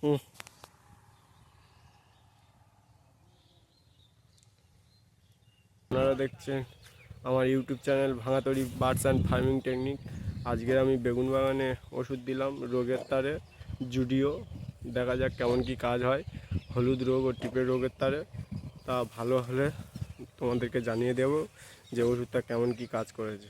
হুম। আপনারা দেখছেন আমার YouTube channel Bhangatari birds and farming technique. আজকের আমি বেগুন বাগানে ওষুধ দিলাম রোগের তারে জুডিও। দেখা যাক কেমন কি কাজ হয় হলুদ রোগ ও টিপের রোগের তারে। তা ভালো হলে তোমাদেরকে জানিয়ে দেব যে ওষুধটা কেমন কি কাজ করেছে।